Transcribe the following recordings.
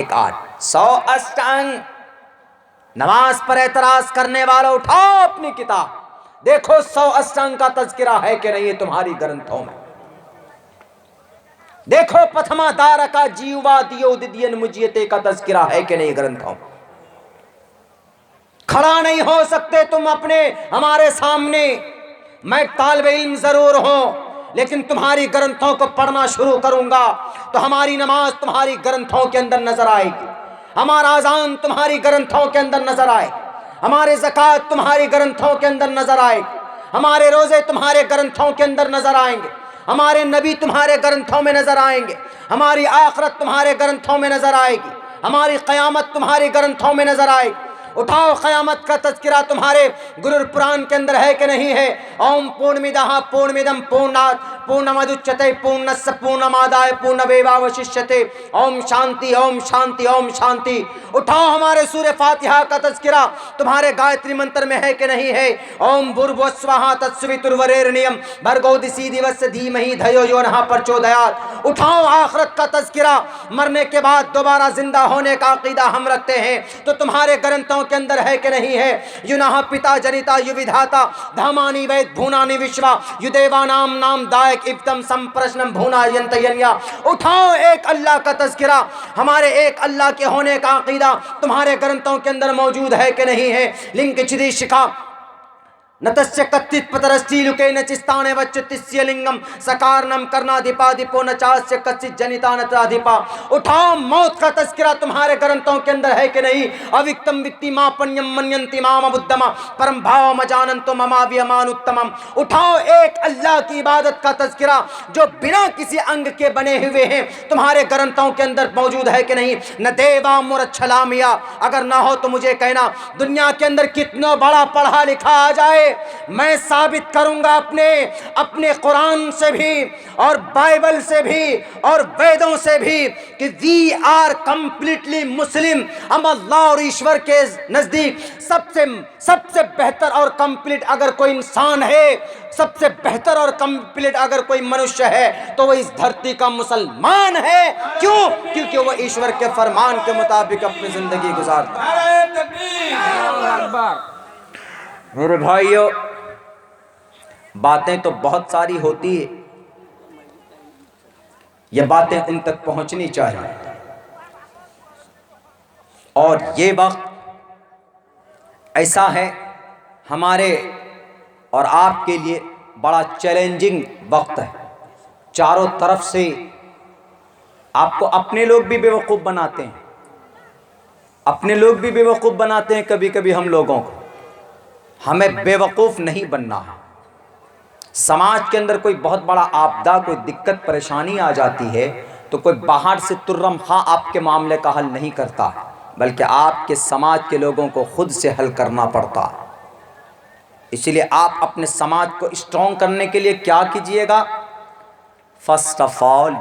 एक 100 अष्टांग। नमाज पर एतराज करने वालों उठाओ अपनी किताब, देखो 100 अष्टांग का तज़किरा है कि नहीं तुम्हारी ग्रंथों में। देखो प्रथमा दार का जीवा दियो दिदियन मुजियते का तज़किरा है कि नहीं ग्रंथों में। खड़ा नहीं हो सकते तुम अपने हमारे सामने, मैं तालिबे इल्म जरूर हूं, लेकिन तुम्हारी ग्रंथों को पढ़ना शुरू करूंगा तो हमारी नमाज तुम्हारी ग्रंथों के अंदर नजर आएगी, हमारा अज़ान तुम्हारी ग्रंथों के अंदर नजर आएगी, हमारे ज़कात तुम्हारी ग्रंथों के अंदर नजर आएगी, हमारे रोजे तुम्हारे ग्रंथों के अंदर नजर आएंगे, हमारे नबी तुम्हारे ग्रंथों में नजर आएंगे, हमारी आखिरत तुम्हारे ग्रंथों में नजर आएगी, हमारी क़यामत तुम्हारे ग्रंथों में नजर आएगी। उठाओ क़यामत का तज़किरा तुम्हारे गुरुर पुराण के अंदर है कि नहीं है। ओम पूर्णमिदः पूर्णमिदं पूर्णात् पूर्णमुदच्यते पूर्णस्य पूर्णमादाय पूर्णमेवावशिष्यते। ओम शांति ओम शांति ओम शांति। उठाओ हमारे सूरह फातिहा का तज़किरा तुम्हारे गायत्री मंत्र में है कि नहीं है। ओम भूर्भुवस्सुवः तत्सवितुर्वरेण्यं भर्गो दिवस्य धीमहि धियो यो नः प्रचोदयात्। उठाओ आखिरत का तज़किरा, मरने के बाद दोबारा जिंदा होने का अकीदा हम रखते हैं तो तुम्हारे ग्रंथों के अंदर है कि नहीं है। युनः पिता जनिता युविधाता धामानि वेद भूनानि विश्वा युदेवानाम नाम दायक इब्तम संप्रश्नम भूना यंतयन्या। उठाओ एक अल्लाह का तज़किरा, हमारे एक अल्लाह के होने का अकीदा तुम्हारे ग्रंथों के अंदर मौजूद है कि नहीं है। लिंग चिदी शिखा नतस्य कत्थित पतरस्ती लुके न चिस्ताने वच्चतिस्य लिंगम सकारनम कर्णाधिपाधिपो न चास्य कच्चित जनिता नताधिपा। उठाओ मौत का तज़किरा तुम्हारे ग्रंथों के अंदर है कि नहीं। अविक्तम वित्ति मापन्यम मन्यन्ति माम बुद्धमा परम भाव मजानंतो ममाव्यमानुत्तमम। उठाओ एक अल्लाह की इबादत का तज़किरा जो बिना किसी अंग के बने हुए हैं तुम्हारे ग्रंथों के अंदर मौजूद है कि नहीं। न देवा मुरच्छलामिया, अगर ना हो तो मुझे कहना, दुनिया के अंदर कितना बड़ा पढ़ा लिखा आ जाए मैं साबित करूंगा अपने कुरान से भी और बाइबल से भी और वेदों से भी कि वी आर कंप्लीटली मुस्लिम। हम अल्लाह और ईश्वर के नजदीक सबसे बेहतर और कंप्लीट अगर कोई इंसान है, सबसे बेहतर और कंप्लीट अगर कोई मनुष्य है तो वह इस धरती का मुसलमान है। क्यों? क्योंकि वह ईश्वर के फरमान के मुताबिक अपनी जिंदगी गुजारता है। मेरे भाइयों, बातें तो बहुत सारी होती है, ये बातें उन तक पहुंचनी चाहिए और ये वक्त ऐसा है हमारे और आपके लिए बड़ा चैलेंजिंग वक्त है। चारों तरफ से आपको अपने लोग भी बेवकूफ़ बनाते हैं, अपने लोग भी बेवकूफ़ बनाते हैं कभी कभी हम लोगों को। हमें बेवकूफ़ नहीं बनना है। समाज के अंदर कोई बहुत बड़ा आपदा, कोई दिक्कत परेशानी आ जाती है तो कोई बाहर से तुर्रम खां आपके मामले का हल नहीं करता, बल्कि आपके समाज के लोगों को खुद से हल करना पड़ता है। इसलिए आप अपने समाज को स्ट्रॉन्ग करने के लिए क्या कीजिएगा। First of all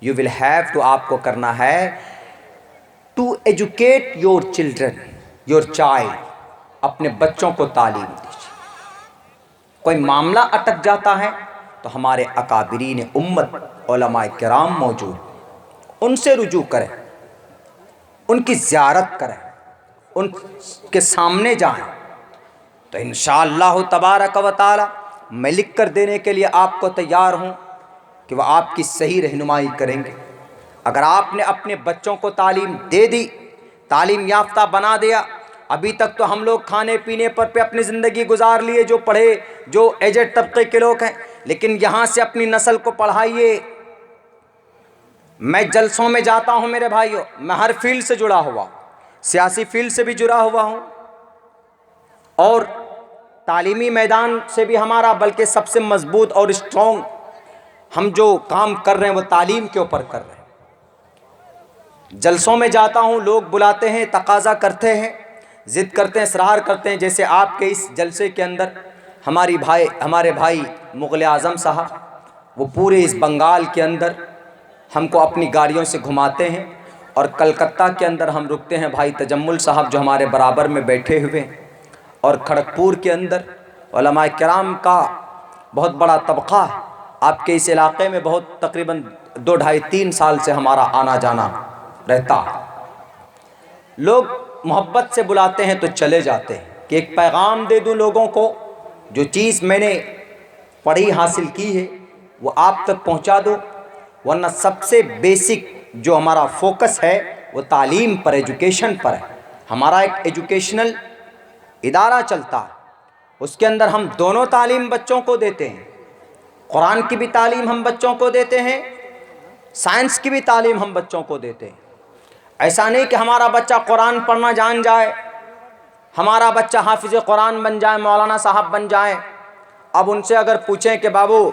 you will have to आपको करना है to educate your children, your child. अपने बच्चों को तालीम दीजिए। कोई मामला अटक जाता है तो हमारे अकाबिरीन उम्मत उलमाए किराम मौजूद, उनसे रुजू करें, उनकी ज़ियारत करें, उनके सामने जाएं तो इंशाअल्लाह तबारक व तआला मैं लिख कर देने के लिए आपको तैयार हूँ कि वह आपकी सही रहनुमाई करेंगे। अगर आपने अपने बच्चों को तालीम दे दी, तालीम याफ्ता बना दिया, अभी तक तो हम लोग खाने पीने पर पे अपनी ज़िंदगी गुजार लिए, जो पढ़े, जो एजेड तबके के लोग हैं, लेकिन यहाँ से अपनी नस्ल को पढ़ाइए। मैं जलसों में जाता हूँ मेरे भाइयों, मैं हर फील्ड से जुड़ा हुआ, सियासी फील्ड से भी जुड़ा हुआ हूँ और तालीमी मैदान से भी हमारा, बल्कि सबसे मजबूत और स्ट्रॉन्ग हम जो काम कर रहे हैं वो तालीम के ऊपर कर रहे हैं। जलसों में जाता हूँ, लोग बुलाते हैं, तकाजा करते हैं, ज़िद करते हैं, इसरार करते हैं। जैसे आपके इस जलसे के अंदर हमारे भाई मुग़ल आज़म साहब, वो पूरे इस बंगाल के अंदर हमको अपनी गाड़ियों से घुमाते हैं और कलकत्ता के अंदर हम रुकते हैं भाई तजम्मुल साहब जो हमारे बराबर में बैठे हुए हैं, और खड़गपुर के अंदर उलमाए किराम का बहुत बड़ा तबक़ा है। आपके इस इलाक़े में बहुत तकरीबन 2 ढाई 3 साल से हमारा आना जाना रहता है। लोग मोहब्बत से बुलाते हैं तो चले जाते हैं कि एक पैगाम दे दूं लोगों को, जो चीज़ मैंने पढ़ी हासिल की है वो आप तक पहुंचा दूं। वरना सबसे बेसिक जो हमारा फोकस है वो तालीम पर, एजुकेशन पर है। हमारा एक एजुकेशनल इदारा चलता है, उसके अंदर हम दोनों तालीम बच्चों को देते हैं। कुरान की भी तालीम हम बच्चों को देते हैं, साइंस की भी तालीम हम बच्चों को देते हैं। ऐसा नहीं कि हमारा बच्चा कुरान पढ़ना जान जाए, हमारा बच्चा हाफिज़ कुरान बन जाए, मौलाना साहब बन जाए। अब उनसे अगर पूछें कि बाबू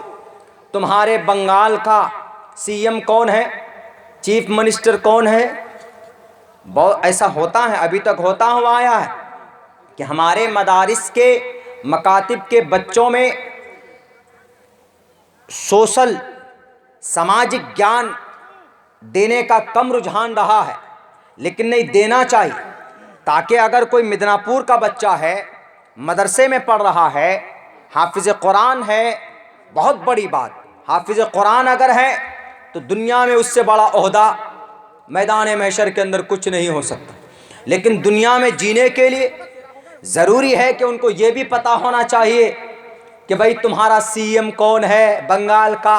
तुम्हारे बंगाल का सीएम कौन है, चीफ मिनिस्टर कौन है, बहुत ऐसा होता है, अभी तक होता हुआ आया है कि हमारे मदारिस के मकातिब के बच्चों में सोशल सामाजिक ज्ञान देने का कम रुझान रहा है, लेकिन नहीं देना चाहिए, ताकि अगर कोई मिदनापुर का बच्चा है, मदरसे में पढ़ रहा है, हाफिज़ कुरान है, बहुत बड़ी बात, हाफिज़ कुरान अगर है तो दुनिया में उससे बड़ा ओहदा मैदान महशर के अंदर कुछ नहीं हो सकता। लेकिन दुनिया में जीने के लिए ज़रूरी है कि उनको ये भी पता होना चाहिए कि भाई तुम्हारा सीएम कौन है बंगाल का,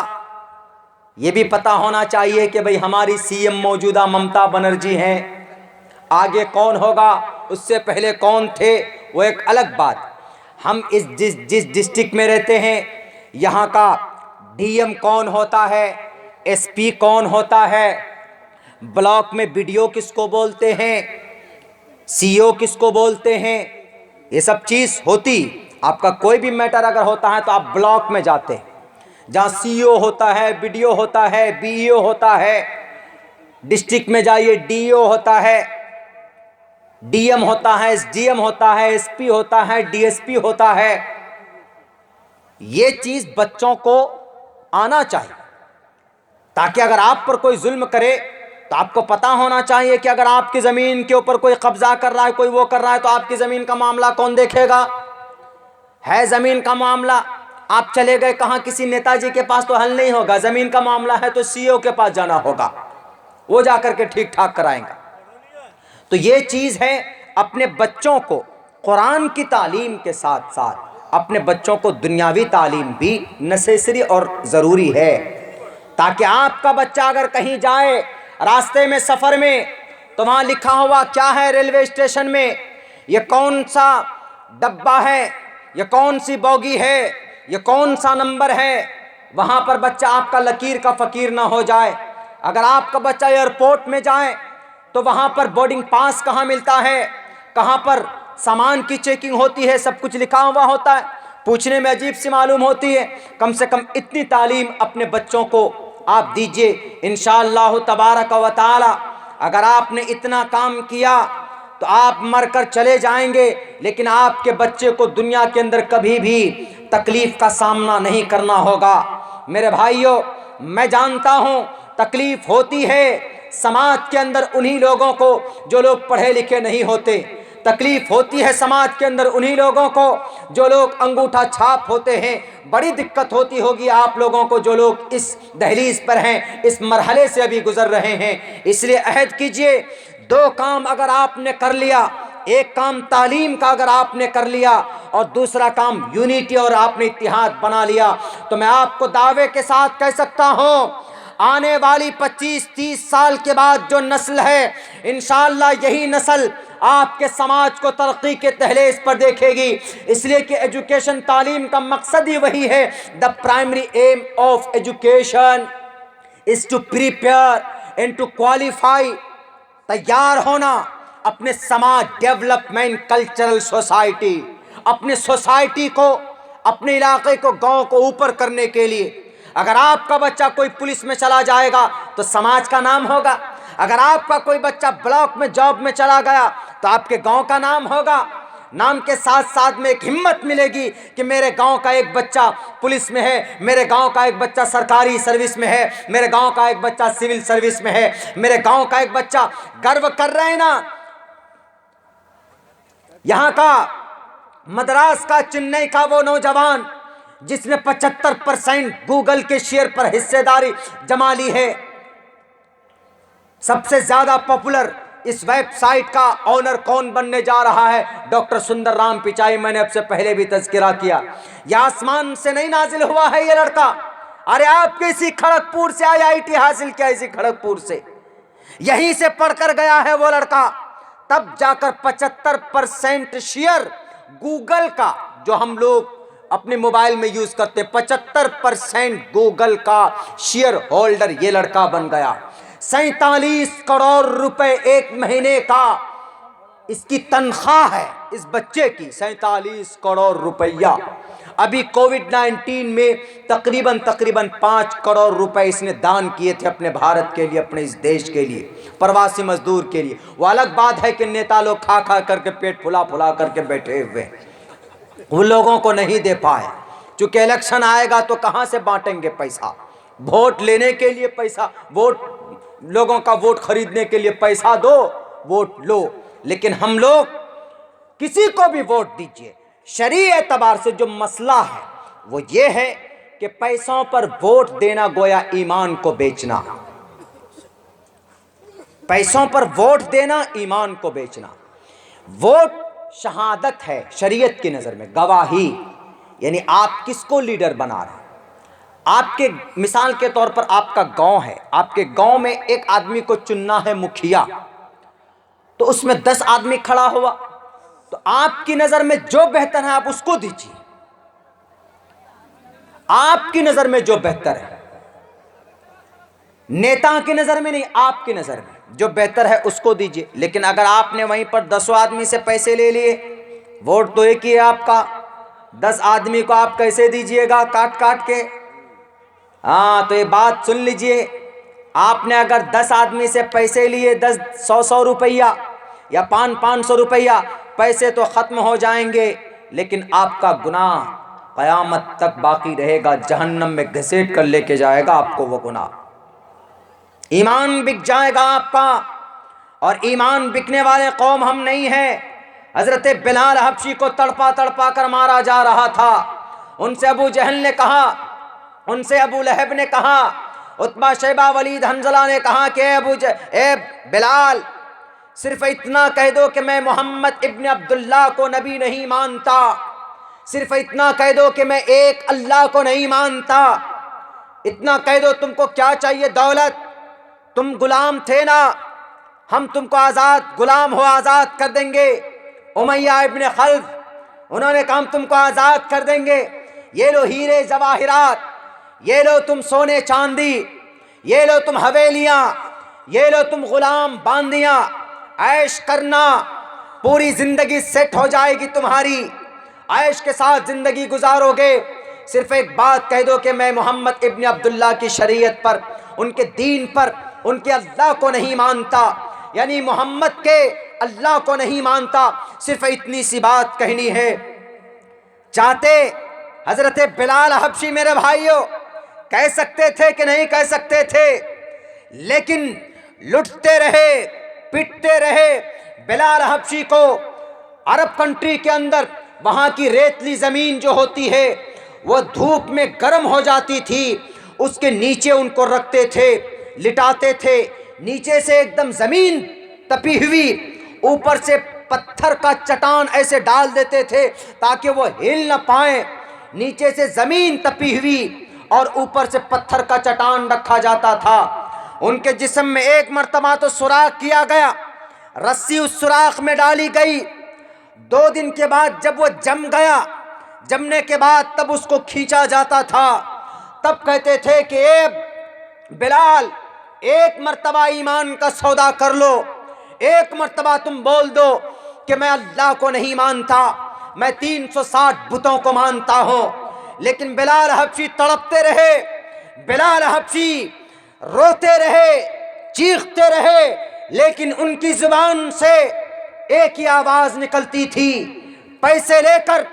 ये भी पता होना चाहिए कि भाई हमारी सीएम मौजूदा ममता बनर्जी हैं, आगे कौन होगा, उससे पहले कौन थे, वो एक अलग बात। हम जिस डिस्ट्रिक्ट में रहते हैं यहाँ का डीएम कौन होता है, एसपी कौन होता है, ब्लॉक में बीडीओ किसको बोलते हैं, सीईओ किसको बोलते हैं, ये सब चीज़ होती। आपका कोई भी मैटर अगर होता है तो आप ब्लॉक में जाते हैं, जहाँ सीईओ होता है, बीडीओ होता है, बीईओ होता है। डिस्ट्रिक्ट में जाइए, डीईओ होता है, डीएम होता है, एसडीएम होता है, एसपी होता है, डीएसपी होता है। ये चीज़ बच्चों को आना चाहिए, ताकि अगर आप पर कोई जुल्म करे तो आपको पता होना चाहिए कि अगर आपकी ज़मीन के ऊपर कोई कब्जा कर रहा है, कोई वो कर रहा है, तो आपकी ज़मीन का मामला कौन देखेगा। है ज़मीन का मामला, आप चले गए कहाँ, किसी नेताजी के पास, तो हल नहीं होगा। ज़मीन का मामला है तो सीईओ के पास जाना होगा, वो जाकर के ठीक ठाक कराएंगा। तो ये चीज़ है, अपने बच्चों को कुरान की तालीम के साथ साथ अपने बच्चों को दुनियावी तालीम भी नेसेसरी और ज़रूरी है, ताकि आपका बच्चा अगर कहीं जाए रास्ते में, सफ़र में, तो वहाँ लिखा हुआ क्या है रेलवे स्टेशन में, ये कौन सा डब्बा है, ये कौन सी बोगी है, ये कौन सा नंबर है, वहाँ पर बच्चा आपका लकीर का फ़कीर ना हो जाए। अगर आपका बच्चा एयरपोर्ट में जाए तो वहाँ पर बोर्डिंग पास कहाँ मिलता है, कहाँ पर सामान की चेकिंग होती है, सब कुछ लिखा हुआ होता है। पूछने में अजीब सी मालूम होती है। कम से कम इतनी तालीम अपने बच्चों को आप दीजिए, इंशाअल्लाह तबारक व तआला। अगर आपने इतना काम किया तो आप मर कर चले जाएंगे, लेकिन आपके बच्चे को दुनिया के अंदर कभी भी तकलीफ़ का सामना नहीं करना होगा। मेरे भाइयों, मैं जानता हूँ तकलीफ़ होती है समाज के अंदर उन्हीं लोगों को जो लोग पढ़े लिखे नहीं होते, तकलीफ़ होती है समाज के अंदर उन्हीं लोगों को जो लोग अंगूठा छाप होते हैं। बड़ी दिक्कत होती होगी आप लोगों को जो लोग इस दहलीज पर हैं, इस मरहले से अभी गुजर रहे हैं। इसलिए अहद कीजिए, 2 काम अगर आपने कर लिया, एक काम तालीम का अगर आपने कर लिया और दूसरा काम यूनिटी और आपने इत्तिहाद बना लिया, तो मैं आपको दावे के साथ कह सकता हूँ आने वाली 25-30 साल के बाद जो नस्ल है, इंशाअल्लाह यही नस्ल आपके समाज को तरक्की के दहलीज पर देखेगी। इसलिए कि एजुकेशन, तालीम का मकसद ही वही है। The primary aim of education is to prepare and to qualify, तैयार होना अपने समाज, डेवलपमेंट, कल्चरल सोसाइटी, अपने सोसाइटी को, अपने इलाके को, गांव को ऊपर करने के लिए। अगर आपका बच्चा कोई पुलिस में चला जाएगा तो समाज का नाम होगा। अगर आपका कोई बच्चा ब्लॉक में जॉब में चला गया तो आपके गांव का नाम होगा। नाम के साथ साथ में एक हिम्मत मिलेगी कि मेरे गांव का एक बच्चा पुलिस में है, मेरे गांव का एक बच्चा सरकारी सर्विस में है, मेरे गांव का एक बच्चा सिविल सर्विस में है, मेरे गांव का एक बच्चा। गर्व कर रहे हैं ना। यहाँ का मद्रास का, चेन्नई का वो नौजवान जिसने 75% गूगल के शेयर पर हिस्सेदारी जमा ली है, सबसे ज्यादा पॉपुलर इस वेबसाइट का ऑनर कौन बनने जा रहा है? डॉक्टर सुंदर राम पिचाई। मैंने आपसे पहले भी तज़किरा किया, यह आसमान से नहीं नाजिल हुआ है ये लड़का। अरे आप किसी खड़गपुर से IIT हासिल किया, इसी खड़गपुर से, यहीं से पढ़कर गया है वो लड़का। तब जाकर 75% शेयर गूगल का, जो हम लोग अपने मोबाइल में यूज करते, 75% गूगल का शेयर होल्डर ये लड़का बन गया। 47 करोड़ रुपए एक महीने का इसकी तनख्वाह है इस बच्चे की, 47 करोड़ रुपया। अभी कोविड-19 में तकरीबन 5 करोड़ रुपए इसने दान किए थे अपने भारत के लिए, अपने इस देश के लिए, प्रवासी मजदूर के लिए। वो अलग बात है कि नेता लोग खा खा करके पेट फुला फुला करके बैठे हुए हैं, वो लोगों को नहीं दे पाए। चूंकि इलेक्शन आएगा तो कहां से बांटेंगे पैसा? वोट लेने के लिए पैसा, वोट, लोगों का वोट खरीदने के लिए पैसा दो, वोट लो। लेकिन हम लोग किसी को भी वोट दीजिए, शरई एतबार से जो मसला है वो ये है कि पैसों पर वोट देना गोया ईमान को बेचना। पैसों पर वोट देना ईमान को बेचना। वोट शहादत है शरीयत की नजर में, गवाही, यानी आप किसको लीडर बना रहे हैं। आपके मिसाल के तौर पर आपका गांव है, आपके गांव में एक आदमी को चुनना है मुखिया, तो उसमें 10 आदमी खड़ा हुआ, तो आपकी नजर में जो बेहतर है आप उसको दीजिए। आपकी नजर में जो बेहतर है, नेता की नजर में नहीं, आपकी नजर में जो बेहतर है उसको दीजिए। लेकिन अगर आपने वहीं पर 10 आदमी से पैसे ले लिए, वोट तो एक ही है आपका, 10 आदमी को आप कैसे दीजिएगा काट काट के? हाँ, तो ये बात सुन लीजिए, आपने अगर 10 आदमी से पैसे लिए, 100 रुपया या 500 रुपया, पैसे तो खत्म हो जाएंगे, लेकिन आपका गुनाह कयामत तक बाकी रहेगा, जहन्नम में घसीट कर लेके जाएगा आपको वो गुनाह। ईमान बिक जाएगा आपका, और ईमान बिकने वाले कौम हम नहीं हैं। हजरत बिलाल हबशी को तड़पा तड़पा कर मारा जा रहा था, उनसे अबू जहल ने कहा, उनसे अबू लहब ने कहा, उतबा शैबा वलीद हंजला ने कहा कि ए बिलाल, सिर्फ इतना कह दो कि मैं मोहम्मद इब्न अब्दुल्लाह को नबी नहीं मानता, सिर्फ इतना कह दो कि मैं एक अल्लाह को नहीं मानता, इतना कह दो। तुमको क्या चाहिए? दौलत? तुम गुलाम थे ना, हम तुमको आज़ाद, गुलाम हो आज़ाद कर देंगे। उमैया इब्न खल्फ, उन्होंने कहा हम तुमको आज़ाद कर देंगे, ये लो हीरे जवाहिरात, ये लो तुम सोने चांदी, ये लो तुम हवेलियाँ, ये लो तुम गुलाम बांदियाँ, ऐश करना, पूरी जिंदगी सेट हो जाएगी तुम्हारी, ऐश के साथ जिंदगी गुजारोगे। सिर्फ एक बात कह दो कि मैं मोहम्मद इब्न अब्दुल्लाह की शरीयत पर, उनके दीन पर, उनके अल्लाह को नहीं मानता, यानी मोहम्मद के अल्लाह को नहीं मानता। सिर्फ इतनी सी बात कहनी है। चाहते हजरत बिलाल हबशी मेरे भाइयों कह सकते थे कि नहीं कह सकते थे, लेकिन लुटते रहे, पिटते रहे। बिलाल हबशी को अरब कंट्री के अंदर वहाँ की रेतली ज़मीन जो होती है वो धूप में गर्म हो जाती थी, उसके नीचे उनको रखते थे, लिटाते थे। नीचे से एकदम ज़मीन तपी हुई, ऊपर से पत्थर का चट्टान ऐसे डाल देते थे ताकि वो हिल न पाए। नीचे से ज़मीन तपी हुई और ऊपर से पत्थर का चट्टान रखा जाता था। उनके जिस्म में एक मर्तबा तो सुराख किया गया, रस्सी उस सुराख में डाली गई। 2 दिन के बाद जब वो जम गया, जमने के बाद तब उसको खींचा जाता था। तब कहते थे कि ए बिलाल, एक मर्तबा ईमान का सौदा कर लो, एक मर्तबा तुम बोल दो कि मैं अल्लाह को नहीं मानता, मैं 360 बुतों को मानता हूँ। लेकिन बिलाल हबशी तड़पते रहे, बिलाल हबशी रोते रहे, चीखते रहे, लेकिन उनकी जुबान से एक ही आवाज निकलती थी, पैसे लेकर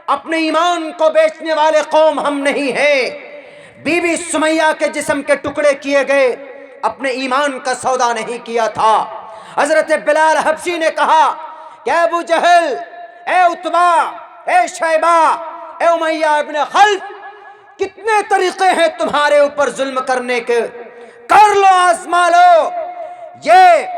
अपने ईमान को बेचने वाले कौम हम नहीं हैं। बीबी सुमैया के जिस्म के टुकड़े किए गए, अपने ईमान का सौदा नहीं किया था। हजरत बिलाल हबशी ने कहा कि अबू जहल, ए उतबा, ए शैबा, ए उमैया इब्न खल्फ, कितने तरीके हैं तुम्हारे ऊपर जुल्म करने के, कर लो, आजमा लो। ये